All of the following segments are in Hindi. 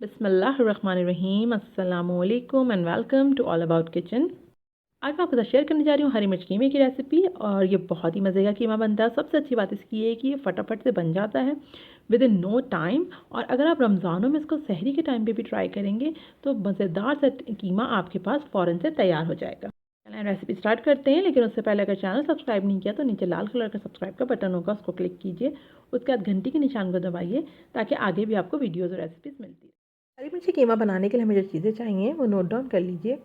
बिस्मिल्लाहिर्रहमानिर्रहीम अस्सलामुअलैकुम and welcome to all about kitchen. आज मैं आपके साथ शेयर करने जा रही हूँ हरी मिर्च कीमे की रेसिपी और ये बहुत ही मज़े का कीमा बनता है। सबसे अच्छी बात इसकी ये है कि ये फटाफट से बन जाता है विद इन नो टाइम। और अगर आप रमज़ानों में इसको सहरी के टाइम पे भी ट्राई करेंगे तो मज़ेदार सा कीमा आपके पास फ़ौरन से तैयार हो जाएगा। चलें रेसिपी स्टार्ट करते हैं, लेकिन उससे पहले अगर चैनल सब्सक्राइब नहीं किया तो नीचे लाल कलर का सब्सक्राइब का बटन होगा, उसको क्लिक कीजिए। उसके बाद घंटी के निशान को दबाइए ताकि आगे भी आपको वीडियोज़ और रेसिपीज़ मिलती है। हरी मिर्ची कीमा बनाने के लिए हमें जो चीज़ें चाहिए वो नोट डाउन कर लीजिए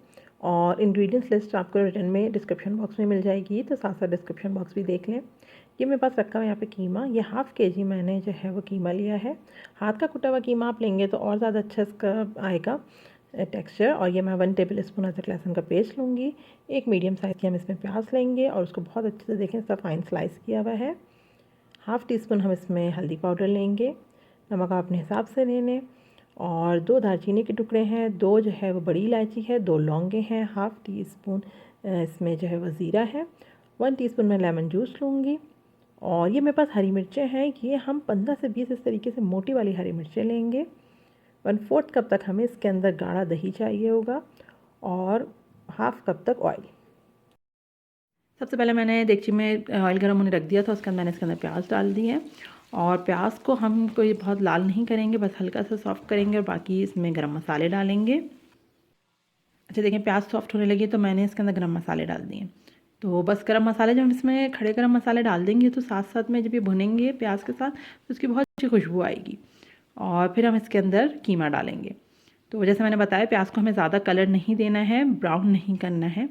और इंग्रेडिएंट्स लिस्ट आपको रिटर्न में डिस्क्रिप्शन बॉक्स में मिल जाएगी, तो साथ साथ डिस्क्रिप्शन बॉक्स भी देख लें। ये मेरे पास रखा हुआ यहाँ पे कीमा, ये हाफ़ केजी मैंने जो है वो कीमा लिया है। हाथ का कुटा हुआ कीमा आप लेंगे तो और ज़्यादा अच्छा इसका आएगा टेक्सचर। और ये मैं 1 टेबल स्पून अदरक लहसुन का पेस्ट लूँगी। एक मीडियम साइज़ की हम इसमें प्याज लेंगे और उसको बहुत अच्छे से देखें इसका फाइन स्लाइस किया हुआ है। हाफ़ टी स्पून हम इसमें हल्दी पाउडर लेंगे, नमक आप अपने हिसाब से ले लें। और 2 दालचीनी के टुकड़े हैं, 2 जो है वो बड़ी इलायची है, 2 लौंगे हैं, हाफ़ टी स्पून इसमें जो है वो ज़ीरा है, 1 टीस्पून मैं लेमन जूस लूँगी। और ये मेरे पास हरी मिर्चें हैं, ये हम 15 से 20 इस तरीके से मोटी वाली हरी मिर्चें लेंगे। 1/4 कप तक हमें इसके अंदर गाढ़ा दही चाहिए होगा और हाफ़ कप तक ऑयल। सबसे पहले मैंने देगची में ऑयल गर्म होने रख दिया था, उसके अंदर मैंने इसके अंदर प्याज डाल दिए हैं। और प्याज को हम कोई बहुत लाल नहीं करेंगे, बस हल्का सा सॉफ्ट करेंगे और बाकी इसमें गरम मसाले डालेंगे। अच्छा देखें प्याज सॉफ्ट होने लगी तो मैंने इसके अंदर गरम मसाले डाल दिए। तो बस गरम मसाले जब हम इसमें खड़े गरम मसाले डाल देंगे तो साथ साथ में जब ये भुनेंगे प्याज के साथ तो उसकी बहुत अच्छी खुशबू आएगी। और फिर हम इसके अंदर कीमा डालेंगे। तो जैसे मैंने बताया प्याज को हमें ज़्यादा कलर नहीं देना है, ब्राउन नहीं करना है।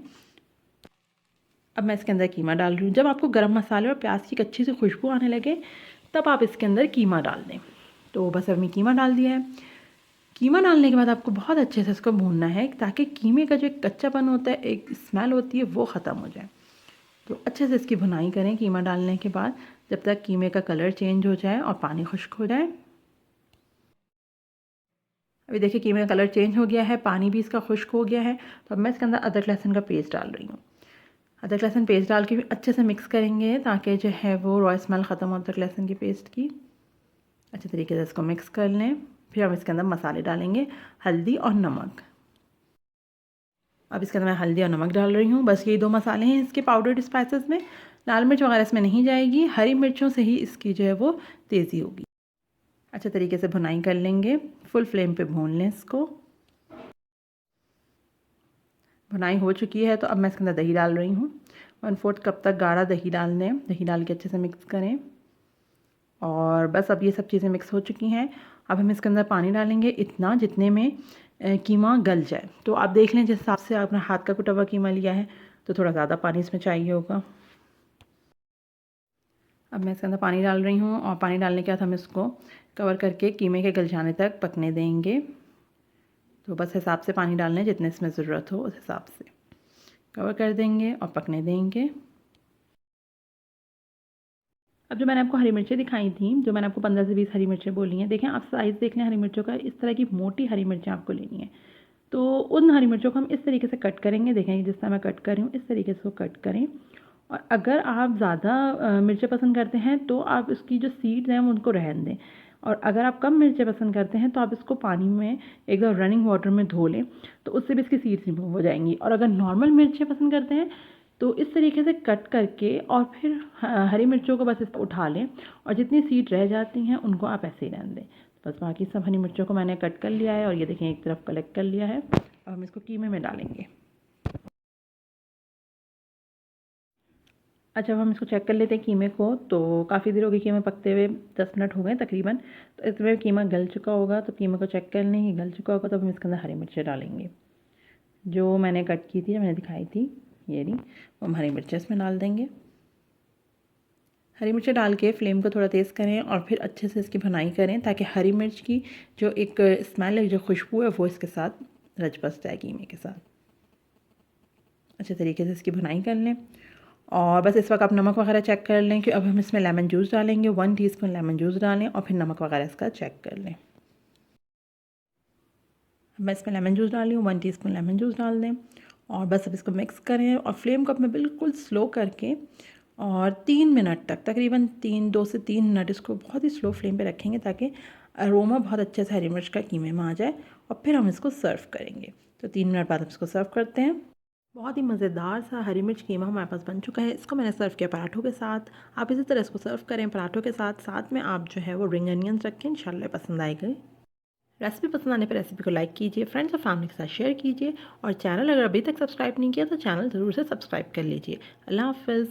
अब मैं इसके अंदर कीमा डाल रही हूँ। जब आपको गरम मसाले और प्याज की अच्छी सी खुशबू आने लगे तब आप इसके अंदर कीमा डाल दें। तो बस अब मैं कीमा डाल दिया है। कीमा डालने के बाद आपको बहुत अच्छे से इसको भूनना है ताकि कीमे का जो एक कच्चापन होता है, एक स्मेल होती है, वो ख़त्म हो जाए। तो अच्छे से इसकी भुनाई करें कीमा डालने के बाद, जब तक कीमे का कलर चेंज हो जाए और पानी खुश्क हो जाए। अभी देखिए कीमे का कलर चेंज हो गया है, पानी भी इसका खुश्क हो गया है। तो अब मैं इसके अंदर अदरक लहसुन का पेस्ट डाल रही हूँ। अदरक लहसुन पेस्ट डाल के भी अच्छे से मिक्स करेंगे ताकि जो है वो रॉ स्मेल ख़त्म हो अदरक लहसुन की पेस्ट की। अच्छे तरीके से इसको मिक्स कर लें। फिर हम इसके अंदर मसाले डालेंगे, हल्दी और नमक। अब इसके अंदर मैं हल्दी और नमक डाल रही हूँ, बस ये 2 मसाले हैं इसके पाउडर्ड स्पाइसेस में। लाल मिर्च वगैरह इसमें नहीं जाएगी, हरी मिर्चों से ही इसकी जो है वो तेज़ी होगी। अच्छे तरीके से भुनाई कर लेंगे, फुल फ्लेम पे भून लें इसको। भुनाई हो चुकी है तो अब मैं इसके अंदर दही डाल रही हूँ। 1/4 कप तक गाढ़ा दही डाल दें, दही डाल के अच्छे से मिक्स करें। और बस अब ये सब चीज़ें मिक्स हो चुकी हैं। अब हम इसके अंदर पानी डालेंगे इतना जितने में कीमा गल जाए। तो आप देख लें जिस हिसाब से आपने हाथ का कुटा हुआ कीमा लिया है तो थोड़ा ज़्यादा पानी इसमें चाहिए होगा। अब मैं इसके अंदर पानी डाल रही हूँ और पानी डालने के बाद हम इसको कवर करके कीमे के गल जाने तक पकने देंगे। तो बस हिसाब से पानी डालने जितने इसमें ज़रूरत हो उस हिसाब से कवर कर देंगे और पकने देंगे। अब जो मैंने आपको हरी मिर्चें दिखाई थी, जो मैंने आपको 15 से 20 हरी मिर्चें बोली हैं, देखें आप साइज़ देख लें हरी मिर्चों का, इस तरह की मोटी हरी मिर्चें आपको लेनी है। तो उन हरी मिर्चों को हम इस तरीके से कट करेंगे, देखें जिस तरह मैं कट कर रही हूँ इस तरीके से वो कट करें। और अगर आप ज़्यादा मिर्चें पसंद करते हैं तो आप इसकी जो सीड्स हैं वो उनको रहने दें। और अगर आप कम मिर्चें पसंद करते हैं तो आप इसको पानी में एकदम रनिंग वाटर में धो लें, तो उससे भी इसकी सीड्स रिमूव हो जाएंगी। और अगर नॉर्मल मिर्चें पसंद करते हैं तो इस तरीके से कट करके और फिर हरी मिर्चों को बस इसको उठा लें और जितनी सीड रह जाती हैं उनको आप ऐसे ही रहने दें। बस बाकी सब हरी मिर्चों को मैंने कट कर लिया है और ये देखें एक तरफ कलेक्ट कर लिया है। अब हम इसको कीमे में डालेंगे। अच्छा अब हम इसको चेक कर लेते हैं कीमे को। तो काफ़ी देर हो गई कीमे पकते हुए, 10 मिनट हो गए तकरीबन। तो इसमें कीमा गल चुका होगा, तो कीमे को चेक कर लें, गल चुका होगा तो हम इसके अंदर हरी मिर्चें डालेंगे जो मैंने कट की थी, जो मैंने दिखाई थी ये रही। हम हरी मिर्चें इसमें डाल देंगे। हरी मिर्चें डाल के फ्लेम को थोड़ा तेज़ करें और फिर अच्छे से इसकी भुनाई करें ताकि हरी मिर्च की जो एक स्मेल है, जो खुशबू है, वो इसके साथ रच बस जाए कीमे के साथ। अच्छे तरीके से इसकी भुनाई कर लें। और बस इस वक्त आप नमक वगैरह चेक कर लें कि अब हम इसमें लेमन जूस डालेंगे। 1 टीस्पून लेमन जूस डालें और फिर नमक वगैरह इसका चेक कर लें। मैं इसमें लेमन जूस डाल रही हूँ, 1 टीस्पून लेमन जूस डाल दें। और बस अब इसको मिक्स करें और फ्लेम को अपने बिल्कुल स्लो करके और 3 मिनट तक, तकरीबन 2 से 3 मिनट इसको बहुत ही स्लो फ्लेम पे रखेंगे ताकि अरोमा बहुत अच्छे से हरी मिर्च का कीमे में आ जाए और फिर हम इसको सर्व करेंगे। तो 3 मिनट बाद हम इसको सर्व करते हैं। बहुत ही मज़ेदार सा हरी मिर्च कीमा हमारे पास बन चुका है। इसको मैंने सर्व किया पराठों के साथ। आप इसी तरह इसको सर्व करें पराठों के साथ। साथ में आप जो है वो रिंग अनियंस रखें, इंशाल्लाह पसंद आएगी। रेसिपी पसंद आने पर रेसिपी को लाइक कीजिए, फ्रेंड्स और फैमिली के साथ शेयर कीजिए और चैनल अगर अभी तक सब्सक्राइब नहीं किया तो चैनल ज़रूर से सब्सक्राइब कर लीजिए। अल्लाह हाफ़िज़।